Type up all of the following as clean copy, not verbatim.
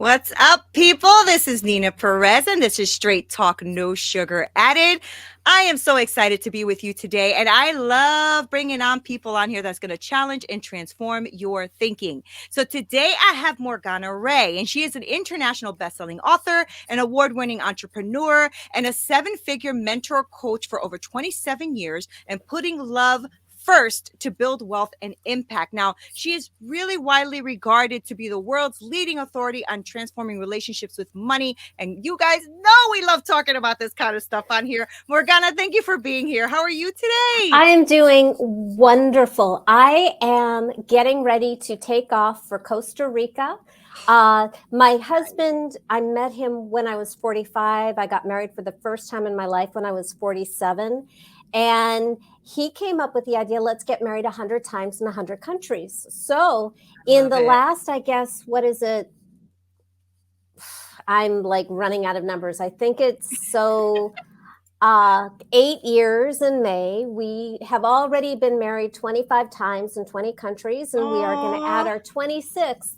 What's up, people? This is Neena Perez, and this is Straight Talk, No Sugar Added. I am so excited to be with you today, and I love bringing on people on here that's going to challenge and transform your thinking. So today I have Morgana Rae, and she is an international best-selling author, an award-winning entrepreneur, and a seven-figure mentor coach for over 27 years, and putting love first to build wealth and impact. Now, she is really widely regarded to be the world's leading authority on transforming relationships with money. And you guys know we love talking about this kind of stuff on here. Morgana, thank you for being here. How are you today? I am doing wonderful. I am getting ready to take off for Costa Rica. My husband, I met him when I was 45. I got married for the first time in my life when I was 47. And he came up with the idea, let's get married 100 times in 100 countries. So in the last, I guess, what is it? I'm like running out of numbers. I think it's 8 years in May. We have already been married 25 times in 20 countries, and we are going to add our 26th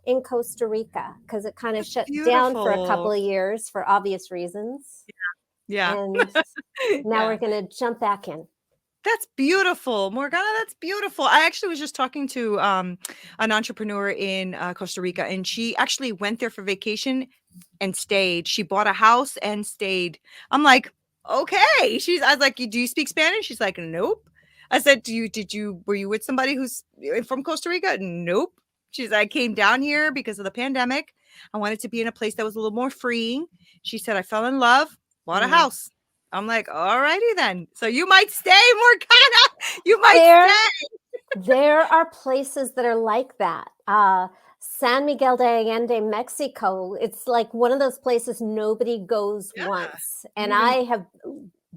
in Costa Rica because it kind of shut down for a couple of years for obvious reasons. Yeah. And now we're going to jump back in. That's beautiful, Morgana. That's beautiful. I actually was just talking to an entrepreneur in Costa Rica, and she actually went there for vacation and stayed. She bought a house and stayed. I'm like, okay. I was like, do you speak Spanish? She's like, nope. I said, were you with somebody who's from Costa Rica? Nope. She's like, I came down here because of the pandemic. I wanted to be in a place that was a little more freeing. She said, I fell in love, bought a house. I'm like, all righty then. So you might stay, Morgana. You might stay. There are places that are like that. San Miguel de Allende, Mexico. It's like one of those places nobody goes once. And I have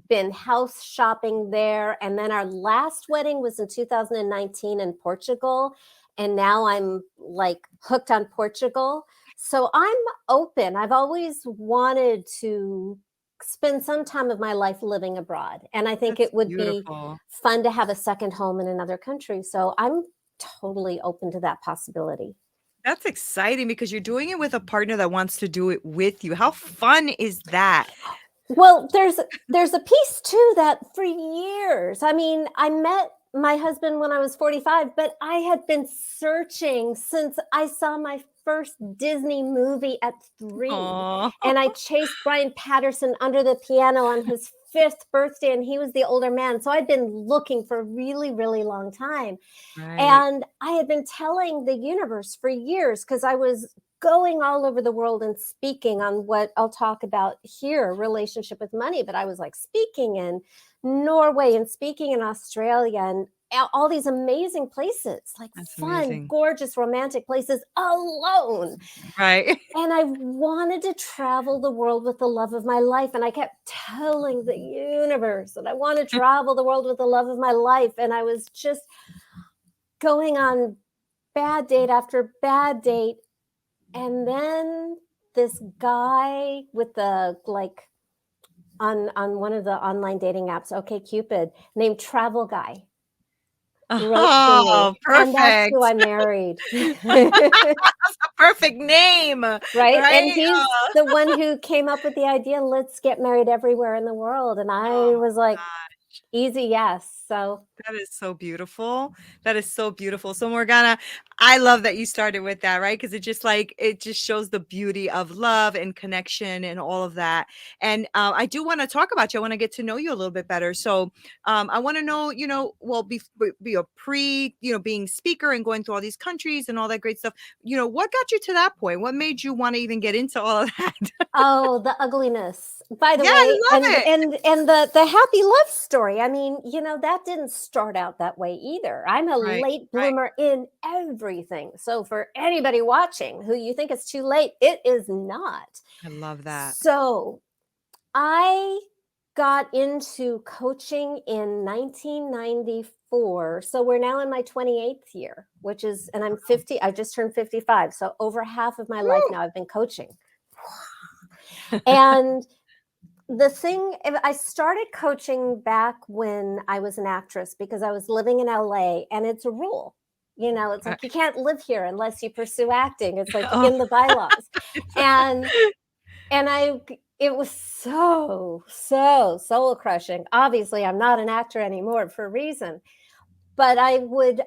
been house shopping there. And then our last wedding was in 2019 in Portugal. And now I'm like hooked on Portugal. So I'm open. I've always wanted to spend some time of my life living abroad. And I think it would be fun to have a second home in another country. So I'm totally open to that possibility. That's exciting because you're doing it with a partner that wants to do it with you. How fun is that? Well, there's a piece too that for years, I mean, I met my husband when I was 45, but I had been searching since I saw my first Disney movie at 3. Aww. And I chased Brian Patterson under the piano on his 5th birthday, and he was the older man. So I'd been looking for a really, really long time. Right. And I had been telling the universe for years because I was going all over the world and speaking on what I'll talk about here, relationship with money. But I was like speaking in Norway and speaking in Australia and all these amazing places, like fun, gorgeous, romantic places alone. Right. And I wanted to travel the world with the love of my life. And I kept telling the universe that I want to travel the world with the love of my life. And I was just going on bad date after bad date. And then this guy with the like on one of the online dating apps, OkCupid, named Travel Guy. Oh, perfect. And that's who I married. That's a perfect name. Right? And he's the one who came up with the idea, let's get married everywhere in the world. And I was like, easy, yes. So that is so beautiful. That is so beautiful. So Morgana, I love that you started with that, right? Because it just shows the beauty of love and connection and all of that. And I do want to talk about you. I want to get to know you a little bit better. So I want to know, well, be a being speaker and going through all these countries and all that great stuff. What got you to that point? What made you want to even get into all of that? Oh, the ugliness. By the way, I love it. And the happy love story. I mean, that didn't start out that way either. I'm a late bloomer in everything. So for anybody watching who you think it's too late, it is not. I love that. So I got into coaching in 1994. So we're now in my 28th year, and I'm 50. I just turned 55. So over half of my life now I've been coaching. And I started coaching back when I was an actress because I was living in LA, and it's a rule. It's like, you can't live here unless you pursue acting. It's like Oh. in the bylaws. And it was so soul crushing. Obviously, I'm not an actor anymore for a reason. But I would,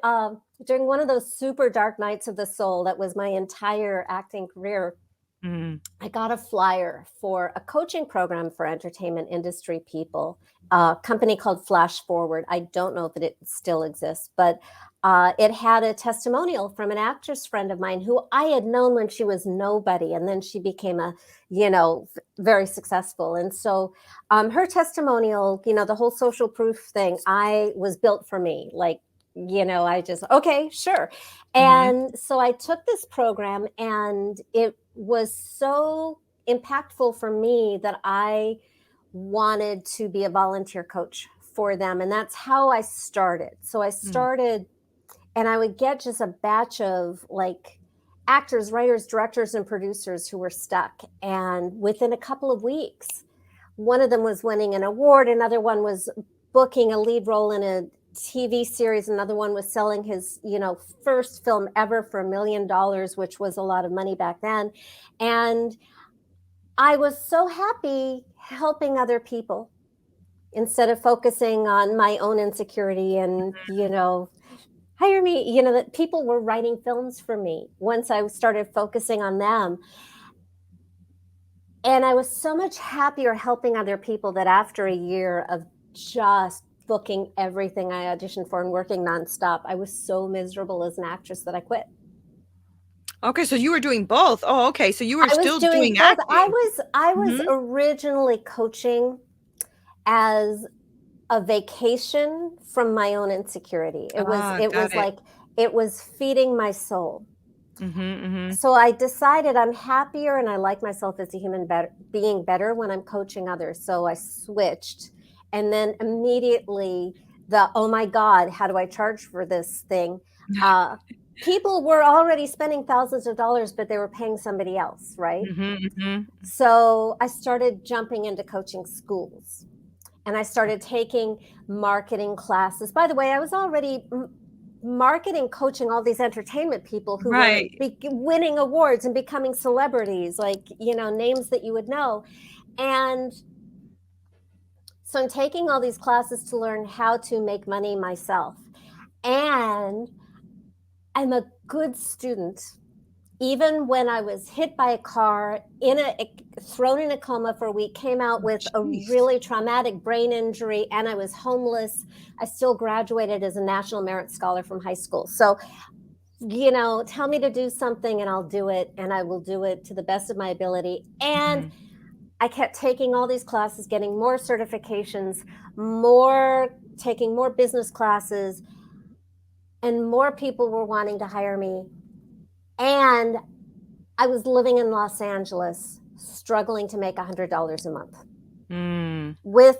during one of those super dark nights of the soul, that was my entire acting career, Mm. I got a flyer for a coaching program for entertainment industry people, a company called Flash Forward. I don't know if it still exists, but it had a testimonial from an actress friend of mine who I had known when she was nobody, and then she became very successful. And so her testimonial, the whole social proof thing, I was built for me. Like, I just, okay, sure. And so I took this program, and it was so impactful for me that I wanted to be a volunteer coach for them. And that's how I started. So I started, and I would get just a batch of like actors, writers, directors, and producers who were stuck. And within a couple of weeks, one of them was winning an award, another one was booking a lead role in a TV series, another one was selling his, first film ever for $1 million, which was a lot of money back then. And I was so happy helping other people instead of focusing on my own insecurity and, hire me, that people were writing films for me once I started focusing on them. And I was so much happier helping other people that after a year of just booking everything I auditioned for and working nonstop, I was so miserable as an actress that I quit. Okay, so you were doing both. Oh, okay. So you were I was still doing doing both. acting. I was originally coaching as a vacation from my own insecurity. It was Ah, it got was it. like it was feeding my soul. Mhm. So I decided I'm happier and I like myself as a human being better when I'm coaching others. So I switched, and then immediately oh my God, how do I charge for this thing? Uh, People were already spending thousands of dollars, but they were paying somebody else, right? Mhm. So I started jumping into coaching schools, and I started taking marketing classes. By the way, I was already marketing, coaching all these entertainment people who were Right. winning awards and becoming celebrities, like, names that you would know. And so I'm taking all these classes to learn how to make money myself. And I'm a good student. Even when I was hit by a car, thrown in a coma for a week, came out with a Jeez. really traumatic brain injury, and I was homeless, I still graduated as a National Merit Scholar from high school. So, tell me to do something and I'll do it, and I will do it to the best of my ability. And I kept taking all these classes, getting more certifications, taking more business classes, and more people were wanting to hire me. And I was living in Los Angeles, struggling to make $100 a month with,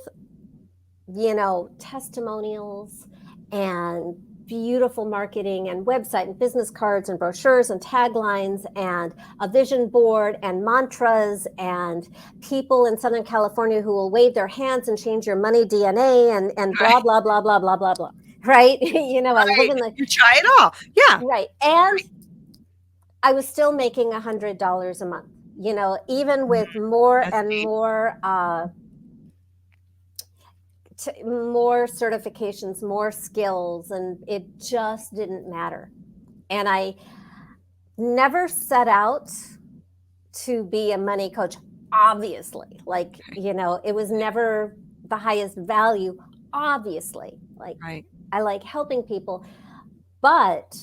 testimonials and beautiful marketing and website and business cards and brochures and taglines and a vision board and mantras and people in Southern California who will wave their hands and change your money DNA and blah, Right. blah, blah, blah, blah, blah, blah. Right? I live Right. in the, You try it all. Yeah. right. And I was still making $100 a month, even with more That's and deep. more certifications, more skills, and it just didn't matter. And I never set out to be a money coach, obviously. Like, it was never the highest value, obviously. Like, Right. I like helping people, but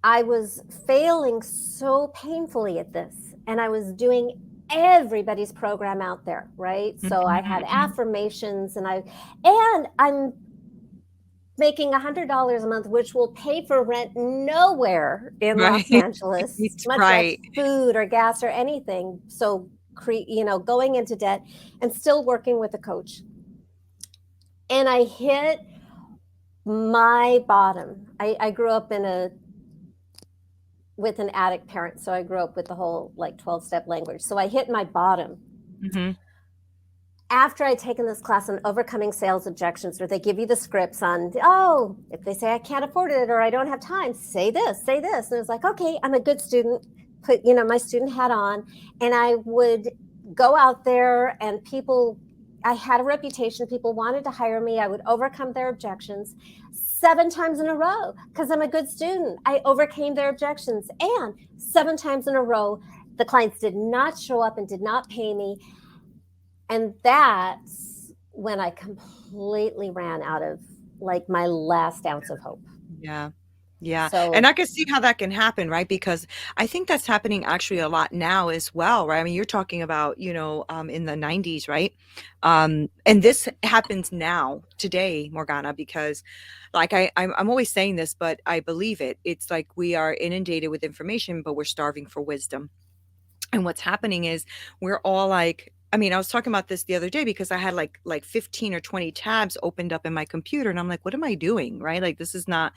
I was failing so painfully at this, and I was doing everybody's program out there, right? So I had affirmations, and I'm making $100 a month, which will pay for rent nowhere in Right. Los Angeles, much less Right. food or gas or anything. So, going into debt and still working with a coach. And I hit my bottom. I grew up with an addict parent. So I grew up with the whole like 12-step language. So I hit my bottom. Mhm. after I'd taken this class on overcoming sales objections, where they give you the scripts on, oh, if they say I can't afford it or I don't have time, say this, say this. And it was like, okay, I'm a good student, put, my student hat on. And I would go out there and I had a reputation. People wanted to hire me. I would overcome their objections 7 times in a row because I'm a good student. I overcame their objections. And 7 times in a row, the clients did not show up and did not pay me. And that's when I completely ran out of like my last ounce of hope. Yeah. Yeah. And So I can see how that can happen, right? Because I think that's happening actually a lot now as well, right? I mean, you're talking about, in the 90s, right? And this happens now, today, Morgana, because like I'm always saying this, but I believe it. It's like we are inundated with information, but we're starving for wisdom. And what's happening is we're all like, I mean, I was talking about this the other day because I had like 15 or 20 tabs opened up in my computer and I'm like, what am I doing? Right? Like this is not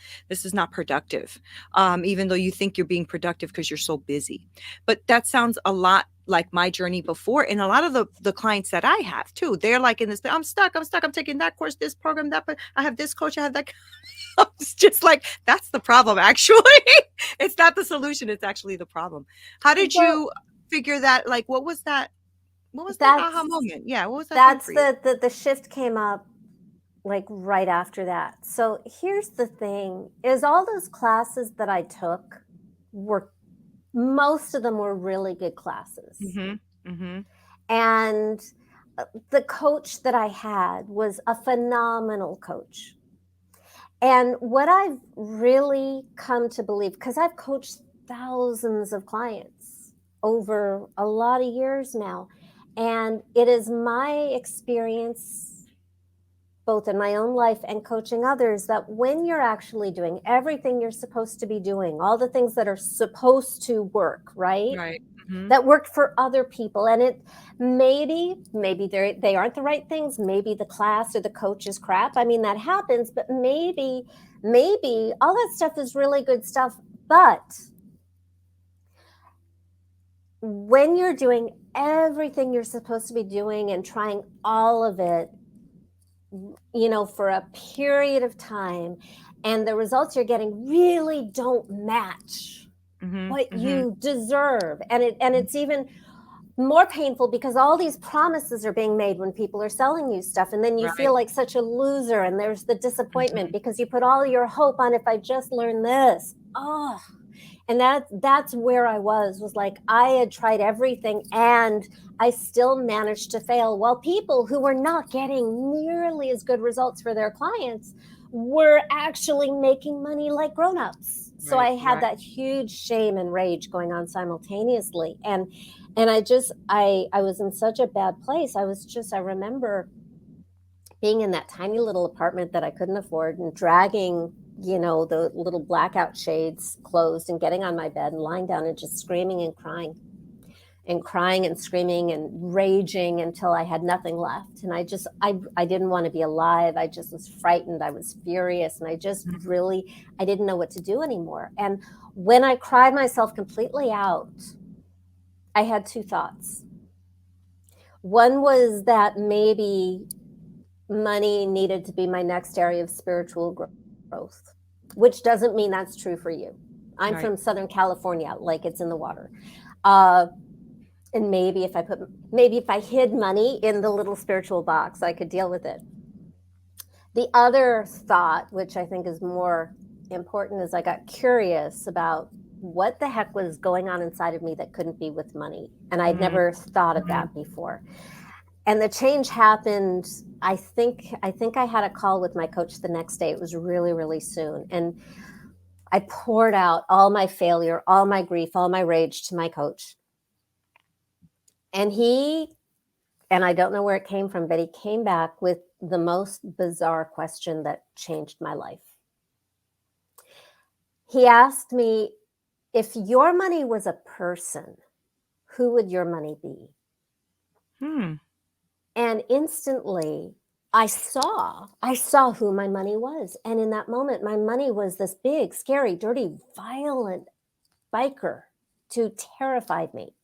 productive. Even though you think you're being productive because you're so busy. But that sounds a lot like my journey before. And a lot of the clients that I have too, they're like in this, I'm stuck, I'm taking that course, this program, that, but I have this coach, I have that. It's just like that's the problem, actually. It's not the solution, it's actually the problem. How did well, you figure that? Like, what was that aha that's moment? Yeah, what was that thing that's for you? the shift came up like right after that. So here's the thing is all those classes that I took were most of them were really good classes. Mhm. Mhm. And the coach that I had was a phenomenal coach. And what I've really come to believe, because I've coached thousands of clients over a lot of years now, and it is my experience, both in my own life and coaching others, that when you're actually doing everything you're supposed to be doing, all the things that are supposed to work, right? Right. Mhm. That worked for other people, and it maybe they aren't the right things, maybe the class or the coach is crap, I mean that happens, but maybe all that stuff is really good stuff. But when you're doing everything you're supposed to be doing and trying all of it, for a period of time, and the results you're getting really don't match Mhm. what Mhm. you deserve, and it's even more painful because all these promises are being made when people are selling you stuff, and then you Right. feel like such a loser, and there's the disappointment Mhm. because you put all your hope on, if I just learn this. Oh, and that's where I was like I had tried everything and I still managed to fail, while people who were not getting nearly as good results for their clients were actually making money like grown-ups. So Right. I had Right. that huge shame and rage going on simultaneously, and I was in such a bad place. I remember being in that tiny little apartment that I couldn't afford and dragging, the little blackout shades closed and getting on my bed and lying down and just screaming and crying and screaming and raging until I had nothing left. And I didn't want to be alive. I just was frightened. I was furious. And Mhm. I didn't know what to do anymore. And when I cried myself completely out, I had 2 thoughts. One was that maybe money needed to be my next area of spiritual growth, which doesn't mean that's true for you. I'm Right. from Southern California, like it's in the water. Uh, and maybe if I hid money in the little spiritual box, I could deal with it. The other thought, which I think is more important, is I got curious about what the heck was going on inside of me that couldn't be with money. And I'd Mhm. never thought of Mhm. that before. And the change happened. I think I had a call with my coach the next day. It was really, really soon. And I poured out all my failure, all my grief, all my rage to my coach. And I don't know where it came from, but he came back with the most bizarre question that changed my life. He asked me, if your money was a person, who would your money be? Hmm. And instantly I saw who my money was. And in that moment, my money was this big, scary, dirty, violent biker who terrified me.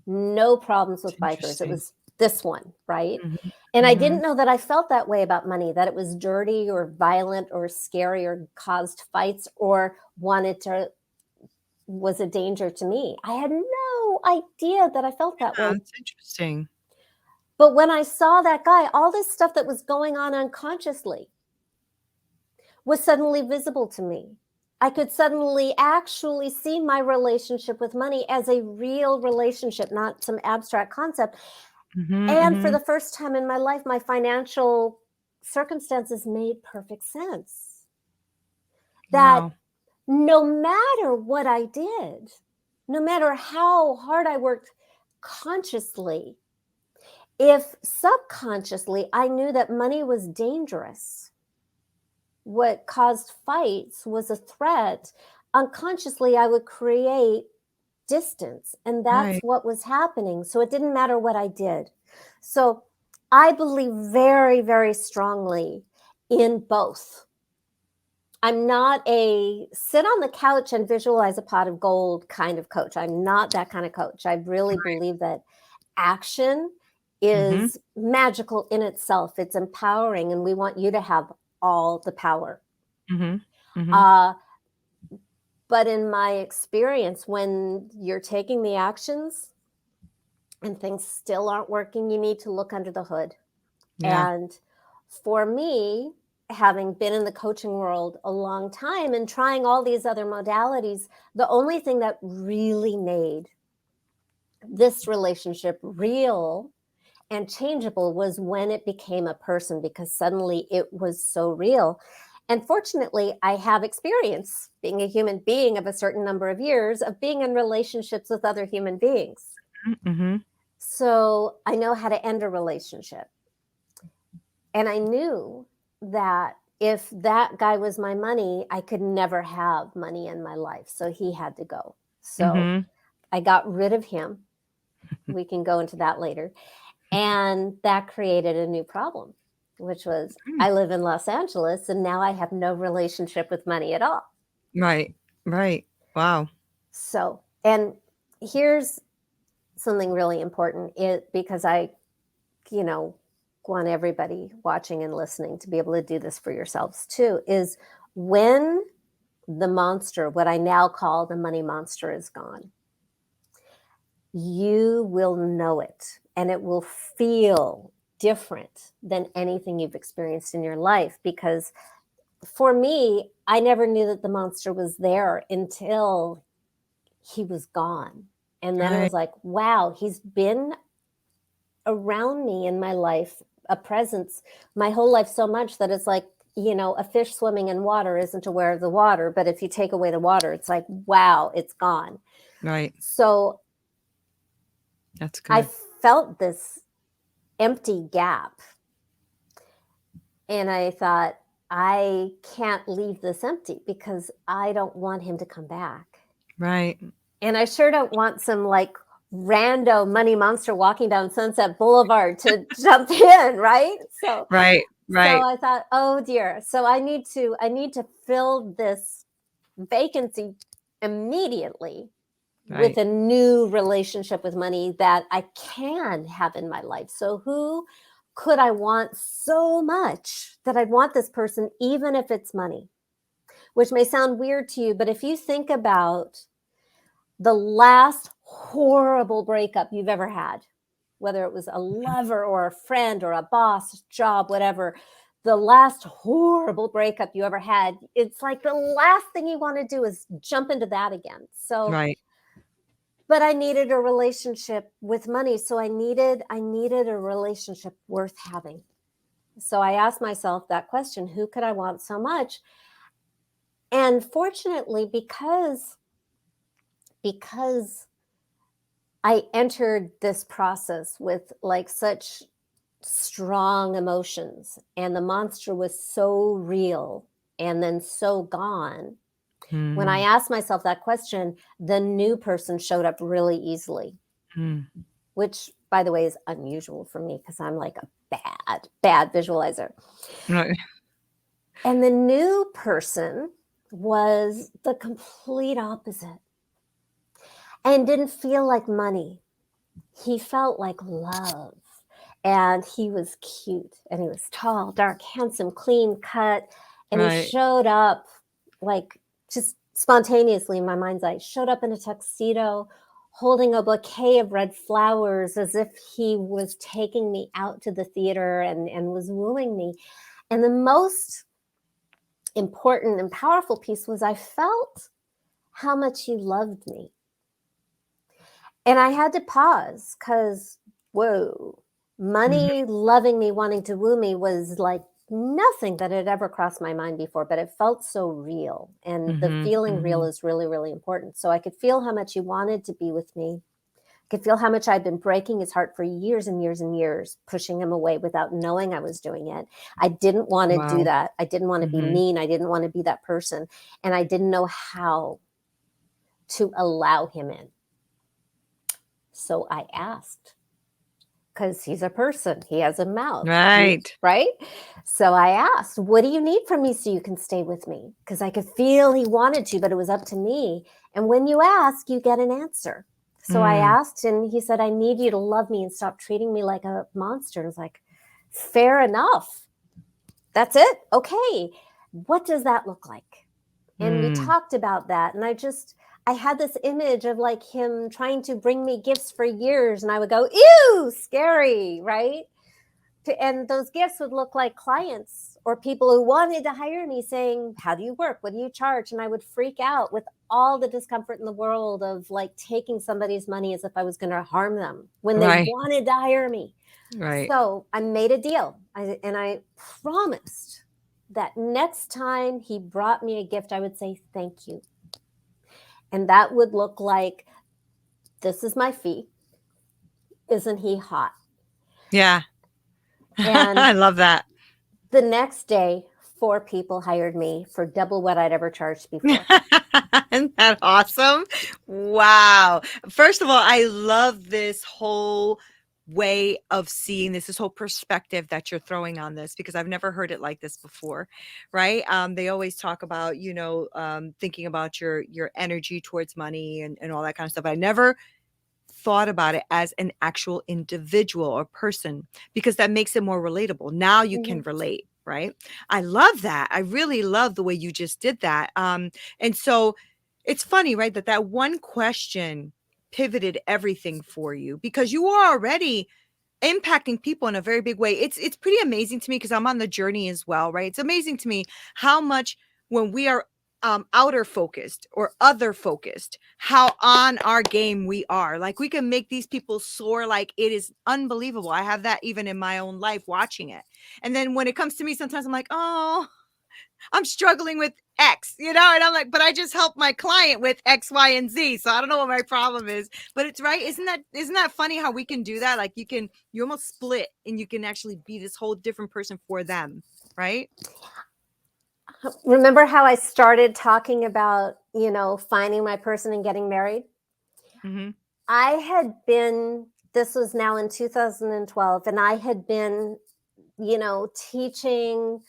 No problems with It's bikers. It interesting. was this one, right? Mm-hmm. And I Mm-hmm. didn't know that I felt that way about money, that it was dirty or violent or scary or caused fights or was a danger to me. I had no idea that I felt that way. That's interesting. But when I saw that guy, all this stuff that was going on unconsciously was suddenly visible to me. I could suddenly actually see my relationship with money as a real relationship, not some abstract concept. Mm-hmm. And for Mm-hmm. the first time in my life, my financial circumstances made perfect sense. That Wow. no matter what I did, no matter how hard I worked consciously, if subconsciously I knew that money was dangerous, what caused fights was a threat, unconsciously I would create distance. And that's Right. what was happening. So it didn't matter what I did. So I believe very, very strongly in both. I'm not a sit on the couch and visualize a pot of gold kind of coach. I'm not that kind of coach. I really believe that action Mm-hmm. is magical in itself. It's empowering, and we want you to have all the power. Mm-hmm. Mm-hmm. Uh, but in my experience, when you're taking the actions and things still aren't working, you need to look under the hood. Yeah. And for me, having been in the coaching world a long time and trying all these other modalities, the only thing that really made this relationship real and changeable was when it became a person, because suddenly it was so real. And fortunately, I have experience being a human being of a certain number of years of being in relationships with other human beings. Mm-hmm. So I know how to end a relationship. And I knew that if that guy was my money, I could never have money in my life. So he had to go. So Mm-hmm. I got rid of him. We can go into that later. And that created a new problem, which was I live in Los Angeles and now I have no relationship with money at all. Right. Right. Wow. So, and here's something really important because you know, want everybody watching and listening to be able to do this for yourselves too, is when the monster, what I now call the money monster, is gone, you will know it and it will feel different than anything you've experienced in your life. Because for me, I never knew that the monster was there until he was gone. And then it Right. was like, wow, he's been around me in my life, a presence my whole life, so much that it's like, a fish swimming in water isn't aware of the water, but if you take away the water, it's like, wow, it's gone. Right. So That's I good. felt this empty gap, and I thought, I can't leave this empty because I don't want him to come back. Right. And I sure don't want some like rando money monster walking down Sunset Boulevard to jump in, right? So Right. Right. I thought, oh dear. So I need to fill this vacancy immediately with Right. a new relationship with money that I can have in my life. So who could I want so much that I'd want this person even if it's money? Which may sound weird to you, but if you think about the last horrible breakup you've ever had, whether it was a lover or a friend or a boss, job, whatever, the last horrible breakup you ever had, it's like the last thing you want to do is jump into that again. So, Right. but I needed a relationship with money. So I needed a relationship worth having. So I asked myself that question, who could I want so much? And fortunately, because I entered this process with like such strong emotions, and the monster was so real and then so gone. When I Mm. asked myself that question, the new person showed up really easily, Mm. which, by the way, is unusual for me because I'm like a bad visualizer. Right. And the new person was the complete opposite and didn't feel like money. He felt like love. And he was cute, and he was tall, dark, handsome, clean cut. And he Right. showed up like just spontaneously in my mind's eye, showed up in a tuxedo, holding a bouquet of red flowers as if he was taking me out to the theater and was wooing me. And the most important and powerful piece was I felt how much he loved me. And I had to pause because, whoa, money loving me, wanting to woo me was like nothing that had ever crossed my mind before, but it felt so real. And the feeling real is really, really important. So I could feel how much he wanted to be with me. I could feel how much I'd been breaking his heart for years and years and years, pushing him away without knowing I was doing it. I didn't want to do that. I didn't want to be mean. I didn't want to be that person. And I didn't know how to allow him in. So I asked, because he's a person, he has a mouth. Right. Right? So I asked, what do you need from me so you can stay with me? Because I could feel he wanted to, but it was up to me. And when you ask, you get an answer. So I asked, and he said, I need you to love me and stop treating me like a monster. I was like, fair enough. That's it? Okay. What does that look like? And we talked about that. And I had this image of like him trying to bring me gifts for years. And I would go, ew, scary, right? And those gifts would look like clients or people who wanted to hire me saying, how do you work? What do you charge? And I would freak out with all the discomfort in the world of like taking somebody's money as if I was going to harm them when they wanted to hire me. Right. So I made a deal. And I promised that next time he brought me a gift, I would say, thank you. And that would look like, this is my fee. Isn't he hot? Yeah. And I love that. the next day, 4 people hired me for double what I'd ever charged before. Isn't that awesome? Wow. First of all, I love this whole way of seeing this whole perspective that you're throwing on this, because I've never heard it like this before, right? They always talk about, thinking about your energy towards money and all that kind of stuff. I never thought about it as an actual individual or person, because that makes it more relatable. Now you can relate, right? I love that. I really love the way you just did that. And so it's funny, right? That one question pivoted everything for you, because you were already impacting people in a very big way. It's pretty amazing to me, because I'm on the journey as well, right? It's amazing to me how much, when we are outer focused or other focused, how on our game we are. Like, we can make these people soar, like it is unbelievable. I have that even in my own life watching it. And then when it comes to me, sometimes I'm like, oh, I'm struggling with X, and I'm like, but I just helped my client with X, Y, and Z. So I don't know what my problem is, but it's right. Isn't that funny how we can do that? Like, you almost split and you can actually be this whole different person for them. Right. Remember how I started talking about, finding my person and getting married? I had been, this was now in 2012, and I had been teaching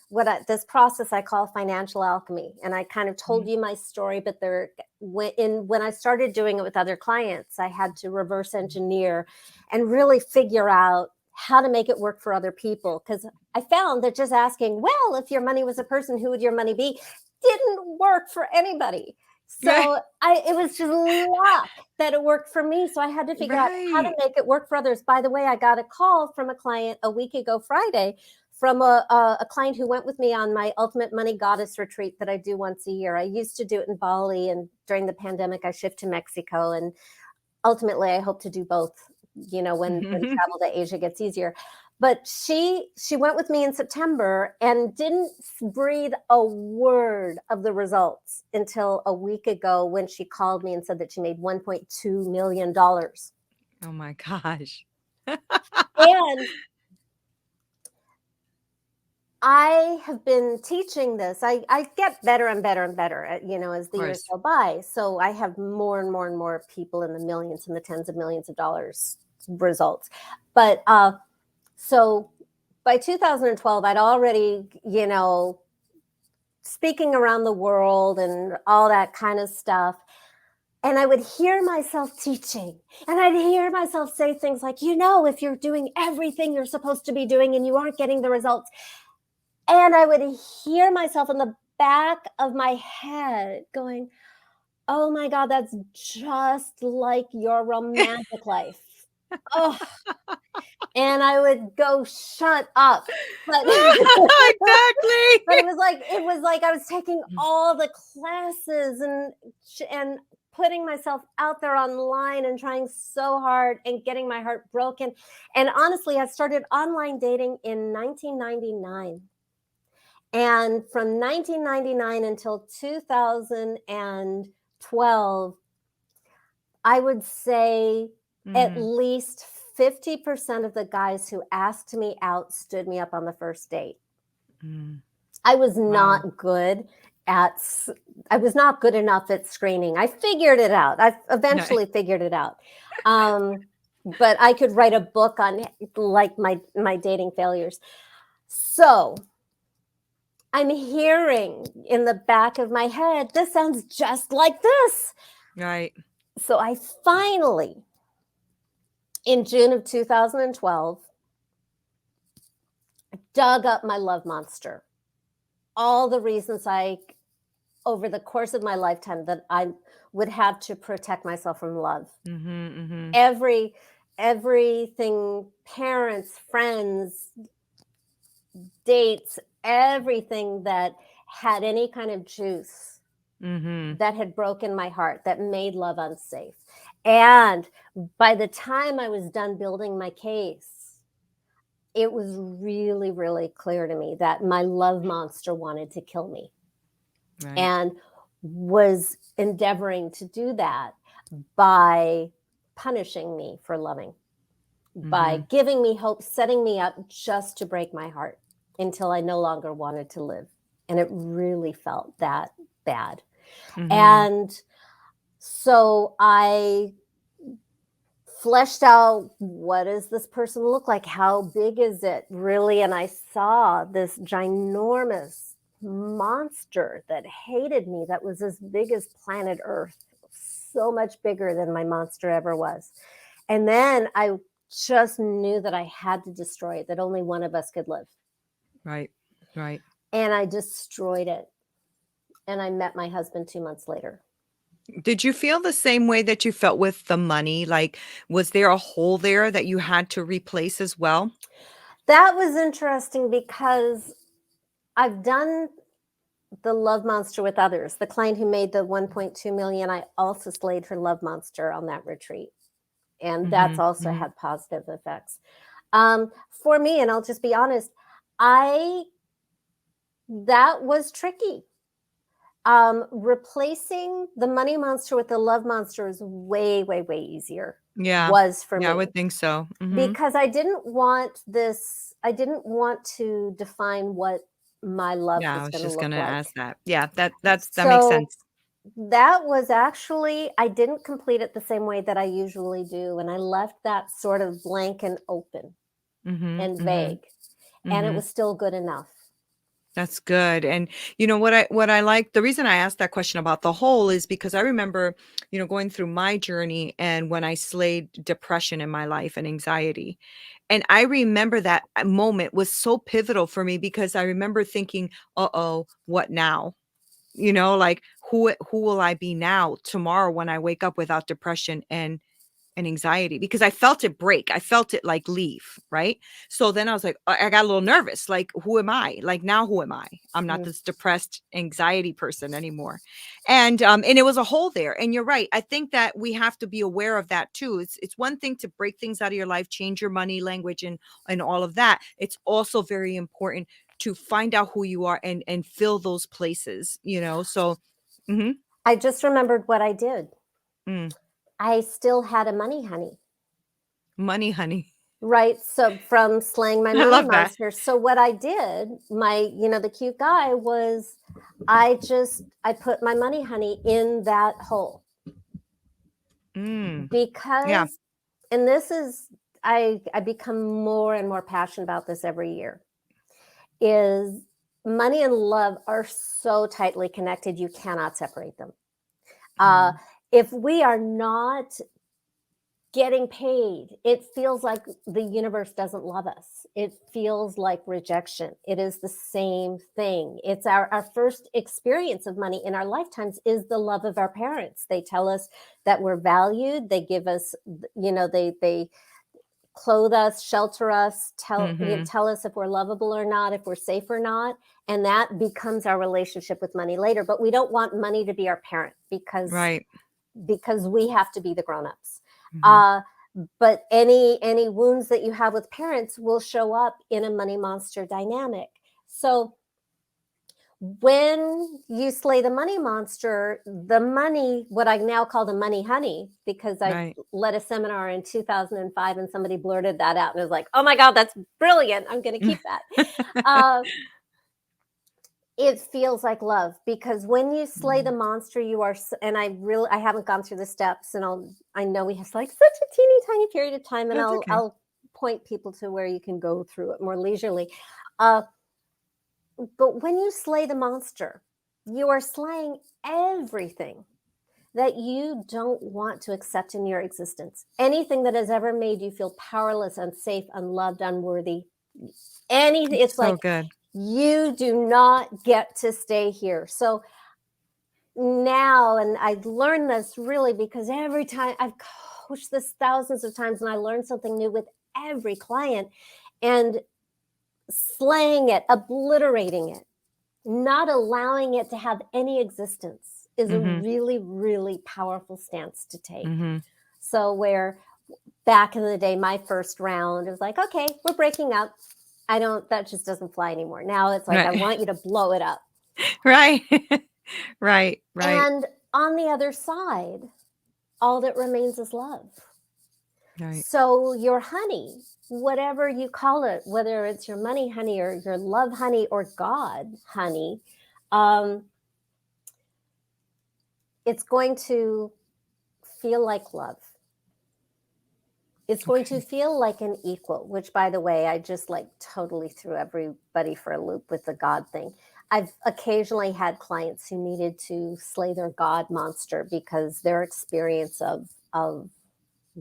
this process I call financial alchemy. And I kind of told you my story, but when I started doing it with other clients, I had to reverse engineer and really figure out how to make it work for other people. Because I found that just asking, well, if your money was a person, who would your money be, didn't work for anybody. So it was just luck that it worked for me. So I had to figure out how to make it work for others. By the way, I got a call from a client a week ago Friday from a client who went with me on my Ultimate Money Goddess retreat that I do once a year. I used to do it in Bali, and during the pandemic, I shifted to Mexico. And ultimately, I hope to do both, when travel to Asia gets easier. But she went with me in September and didn't breathe a word of the results until a week ago, when she called me and said that she made $1.2 million. Oh my gosh. And I have been teaching this. I get better and better and better at, as the years go by. So I have more and more and more people in the millions and the tens of millions of dollars results. But so by 2012, I'd already, speaking around the world and all that kind of stuff. And I would hear myself teaching, and I'd hear myself say things like, if you're doing everything you're supposed to be doing and you aren't getting the results. And I would hear myself in the back of my head going, oh my God, that's just like your romantic life. Oh, and I would go, shut up. But Exactly. but it was like I was taking all the classes and putting myself out there online and trying so hard and getting my heart broken. And honestly, I started online dating in 1999. And from 1999 until 2012, I would say at least 50% of the guys who asked me out stood me up on the first date. I was not good enough at screening. I figured it out. I eventually figured it out. But I could write a book on like my dating failures. So I'm hearing in the back of my head, this sounds just like this. Right. So I finally, in June of 2012, dug up my love monster. All the reasons over the course of my lifetime, that I would have to protect myself from love. Everything, parents, friends, dates, everything that had any kind of juice that had broken my heart, that made love unsafe. And by the time I was done building my case, it was really, really clear to me that my love monster wanted to kill me. Right. And was endeavoring to do that by punishing me for loving, by giving me hope, setting me up just to break my heart until I no longer wanted to live. And it really felt that bad. And so I fleshed out, what does this person look like? How big is it really? And I saw this ginormous monster that hated me, that was as big as planet Earth, so much bigger than my monster ever was. And then I just knew that I had to destroy it, that only one of us could live. Right. And I destroyed it. And I met my husband 2 months later. Did you feel the same way that you felt with the money? Like, was there a hole there that you had to replace as well? That was interesting because I've done the love monster with others. The client who made the 1.2 million, I also slayed her love monster on that retreat. And that's also had positive effects. For me, and I'll just be honest, that was tricky. Replacing the money monster with the love monster is way, way, way easier. Yeah. Was for me. I would think so. Because I didn't want to define what my love Yeah, I was was going to just look gonna like. ask that. Yeah, that makes sense. That was actually, I didn't complete it the same way that I usually do. And I left that sort of blank and open and vague. And it was still good enough. That's good. And you know what I like, the reason I asked that question about the whole is because I remember, going through my journey and when I slayed depression in my life and anxiety. And I remember that moment was so pivotal for me because I remember thinking, uh-oh, what now? Like who will I be now tomorrow when I wake up without depression and anxiety, because I felt it break. I felt it like leave. Right. So then I was like, I got a little nervous. Like, who am I? Like, now who am I? I'm not this depressed anxiety person anymore. And it was a hole there. And you're right. I think that we have to be aware of that too. It's one thing to break things out of your life, change your money language and all of that. It's also very important to find out who you are and fill those places, so. I just remembered what I did. Mm. I still had a money honey. Money honey. Right. So from slaying my I money love that. monster. So what I did, the cute guy, was I put my money honey in that hole. Because, and this is, I become more and more passionate about this every year, is money and love are so tightly connected, you cannot separate them. if we are not getting paid, it feels like the universe doesn't love us. It feels like rejection. It is the same thing. It's our first experience of money in our lifetimes is the love of our parents. They tell us that we're valued. They give us, they clothe us, shelter us, tell us if we're lovable or not, if we're safe or not. And that becomes our relationship with money later. But we don't want money to be our parent because we have to be the grown-ups. But any wounds that you have with parents will show up in a money monster dynamic. So when you slay the money monster, the money, what I now call the money honey, because I led a seminar in 2005 and somebody blurted that out and was like, oh my God, that's brilliant. I'm going to keep that. It feels like love, because when you slay the monster, you are, and I haven't gone through the steps, and I know we have like such a teeny tiny period of time, and I'll point people to where you can go through it more leisurely. But when you slay the monster, you are slaying everything that you don't want to accept in your existence. Anything that has ever made you feel powerless, unsafe, unloved, unworthy. Anything. It's so like good. You do not get to stay here. So now, and I learned this really because every time I've coached this thousands of times, and I learned something new with every client, and slaying it, obliterating it, not allowing it to have any existence is a really, really powerful stance to take. So where back in the day, my first round, it was like, okay, we're breaking up. That just doesn't fly anymore. Now it's like, I want you to blow it up. Right. And on the other side, all that remains is love. So your honey, whatever you call it, whether it's your money honey or your love honey or God honey, it's going to feel like love. It's going to feel like an equal, which, by the way, I just like totally threw everybody for a loop with the God thing. I've occasionally had clients who needed to slay their God monster because their experience of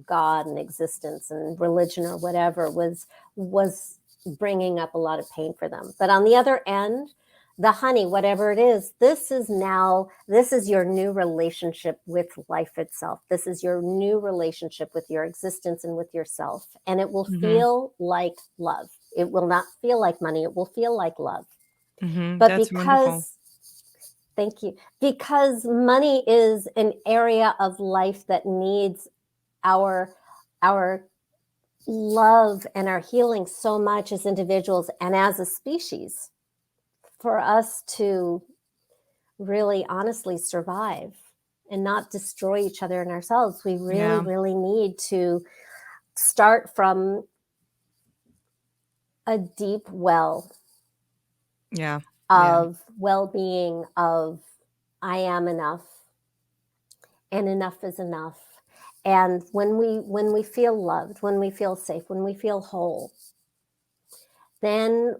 God and existence and religion or whatever was bringing up a lot of pain for them. But on the other end, the honey, whatever it is, this is your new relationship with life itself. This is your new relationship with your existence and with yourself. And it will feel like love. It will not feel like money. It will feel like love. But that's because, wonderful. Thank you, because money is an area of life that needs our love and our healing so much as individuals and as a species, for us to really honestly survive and not destroy each other and ourselves. We really, really need to start from a deep well of well-being, of I am enough, and enough is enough. And when we feel loved, when we feel safe, when we feel whole, then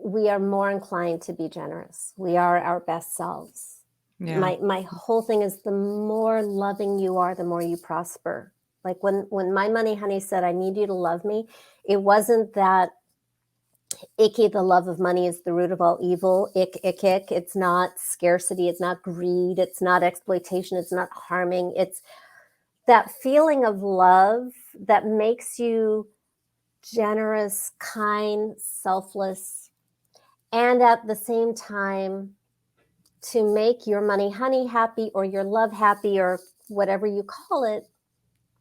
we are more inclined to be generous. We are our best selves. My whole thing is, the more loving you are, the more you prosper. Like when my money honey said, I need you to love me, it wasn't that icky, the love of money is the root of all evil. Ick. It's not scarcity. It's not greed. It's not exploitation. It's not harming. It's that feeling of love that makes you generous, kind, selfless, and at the same time to make your money honey happy or your love happy or whatever you call it.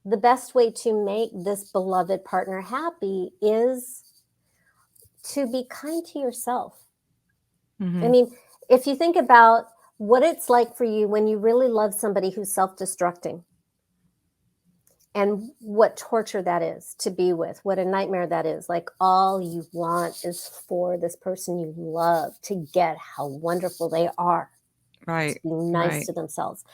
The best way to make this beloved partner happy is to be kind to yourself. I mean, if you think about what it's like for you when you really love somebody who's self-destructing, and what torture that is to be with, what a nightmare that is. Like, all you want is for this person you love to get how wonderful they are, to be nice to themselves.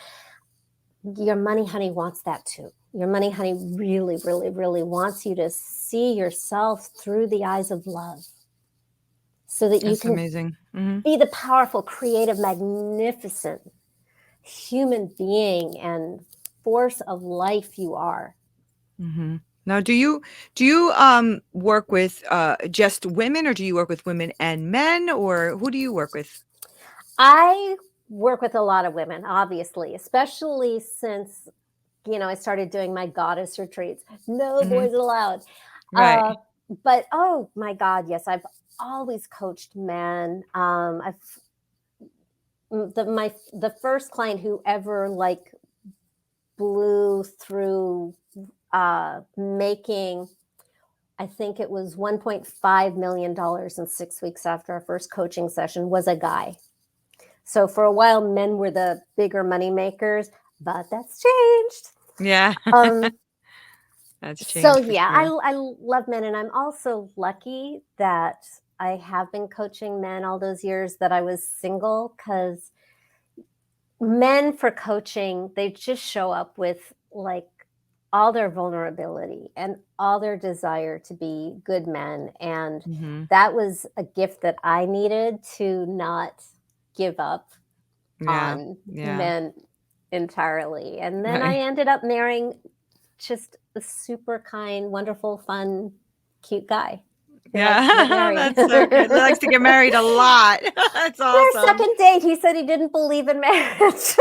Your money honey wants that too. Your money honey really, really, really wants you to see yourself through the eyes of love, so that you can be the powerful, creative, magnificent, human being and force of life you are. Mm-hmm. Now, do you work with just women, or do you work with women and men, or who do you work with? I work with a lot of women, obviously, especially since, I started doing my goddess retreats. No Mm-hmm. boys allowed. Uh, Right. but oh my God, yes, I've always coached men. The first client who ever like blew through making, I think it was $1.5 million in 6 weeks after our first coaching session, was a guy. So for a while, men were the bigger money makers, but that's changed. Yeah. Um, That's so changed for yeah, sure. I love men, and I'm also lucky that I have been coaching men all those years that I was single, because men for coaching, they just show up with like all their vulnerability and all their desire to be good men. And Mm-hmm. that was a gift that I needed to not give up Yeah. on Yeah. men entirely. And then I Right. ended up marrying just a super kind, wonderful, fun, cute guy who likes to get Yeah. married. That's so good. He likes to get married a lot. That's Our awesome. second date, he said he didn't believe in marriage.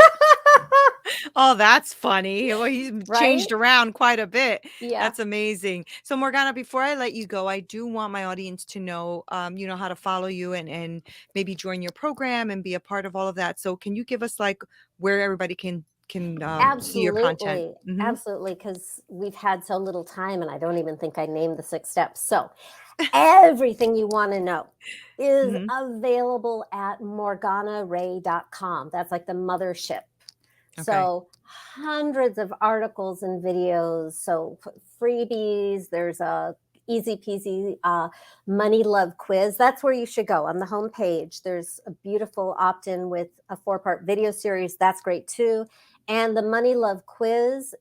Oh, that's funny. Well, he's Right? changed around quite a bit. Yeah. That's amazing. So, Morgana, before I let you go, I do want my audience to know, how to follow you and maybe join your program and be a part of all of that. So, can you give us like where everybody can see your content? Absolutely. Mm-hmm. Absolutely. Because we've had so little time, and I don't even think I named the 6 steps. So, everything you want to know is Mm-hmm. available at morganarae.com. That's like the mothership. Okay. So, hundreds of articles and videos. So, freebies. There's a easy peasy money love quiz. That's where you should go on the homepage. There's a beautiful opt in with a 4-part video series. That's great too. And the money love quiz,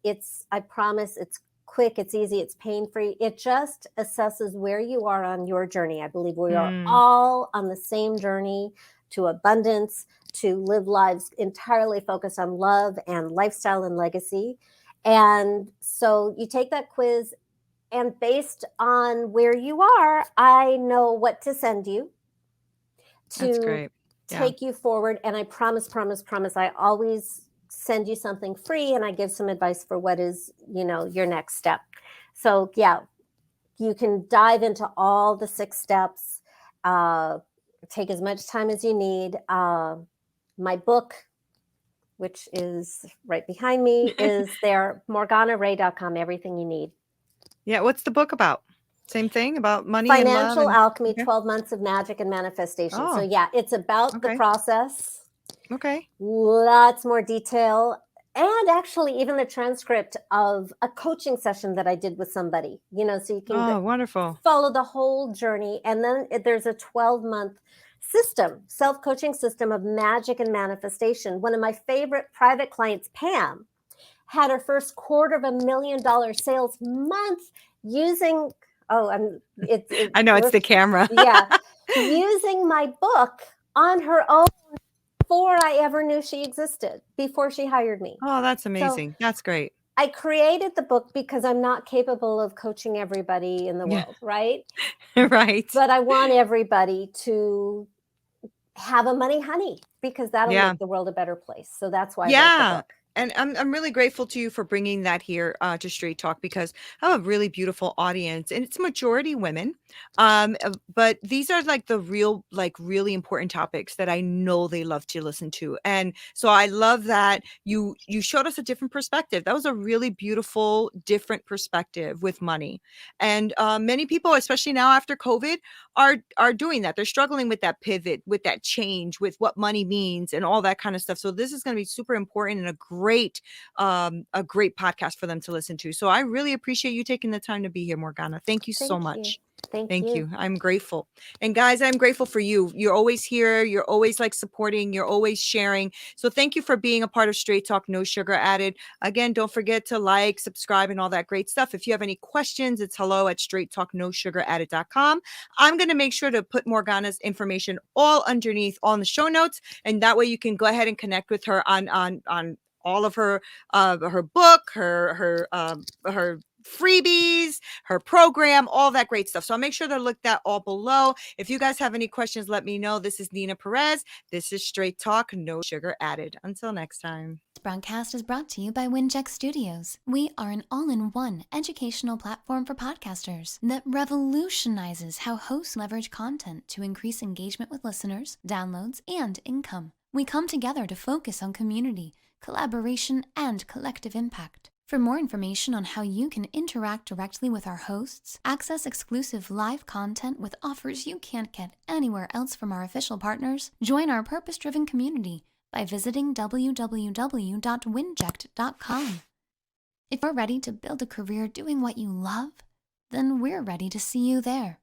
I promise, it's quick, it's easy, it's pain free. It just assesses where you are on your journey. I believe we are Mm, all on the same journey to abundance, to live lives entirely focused on love and lifestyle and legacy. And so you take that quiz, and based on where you are, I know what to send you that's to great. Yeah. take you forward. And I promise, promise, promise, I always send you something free, and I give some advice for what is, your next step. So yeah, you can dive into all the 6 steps. Uh, Take as much time as you need. My book, which is right behind me, is there, morganarae.com, everything you need. Yeah. What's the book about? Same thing about money and love Financial and Alchemy, okay. 12 Months of Magic and Manifestation. So Oh, yeah, it's about the okay. process, Okay. lots more detail, and actually even the transcript of a coaching session that I did with somebody, so you can Oh, wonderful. follow the whole journey. And then there's a 12-month system, self-coaching system of magic and manifestation. One of my favorite private clients, Pam, had her first $250,000 sales month using, oh, I know it's the camera. yeah, using my book on her own before I ever knew she existed, before she hired me. Oh, that's So amazing. That's great. I created the book because I'm not capable of coaching everybody in the Yeah. world, right? Right. But I want everybody to have a money honey, because that'll Yeah. make the world a better place. So that's why I wrote the Yeah. book. And I'm really grateful to you for bringing that here to Straight Talk because I have a really beautiful audience and it's majority women. But these are like the real, like really important topics that I know they love to listen to. And so I love that you showed us a different perspective. That was a really beautiful, different perspective with money. And many people, especially now after COVID, are doing that. They're struggling with that pivot, with that change, with what money means and all that kind of stuff. So this is going to be super important and a great podcast for them to listen to. So I really appreciate you taking the time to be here, Morgana. Thank you so Thank you. much. Thank you. I'm grateful. And guys, I'm grateful for you. You're always here. You're always like supporting. You're always sharing. So thank you for being a part of Straight Talk, No Sugar Added. Again, don't forget to like, subscribe, and all that great stuff. If you have any questions, it's hello@straighttalknosugaradded.com. I'm going to make sure to put Morgana's information all underneath on the show notes. And that way you can go ahead and connect with her on all of her book, her freebies, her program, all that great stuff. So I'll make sure to look that all below. If you guys have any questions, let me know. This is Neena Perez. This is Straight Talk, No Sugar Added. Until next time. This broadcast is brought to you by Winject Studios. We are an all-in-one educational platform for podcasters that revolutionizes how hosts leverage content to increase engagement with listeners, downloads, and income. We come together to focus on community, collaboration, and collective impact. For more information on how you can interact directly with our hosts, access exclusive live content with offers you can't get anywhere else from our official partners, join our purpose-driven community by visiting www.winject.com. If you're ready to build a career doing what you love, then we're ready to see you there.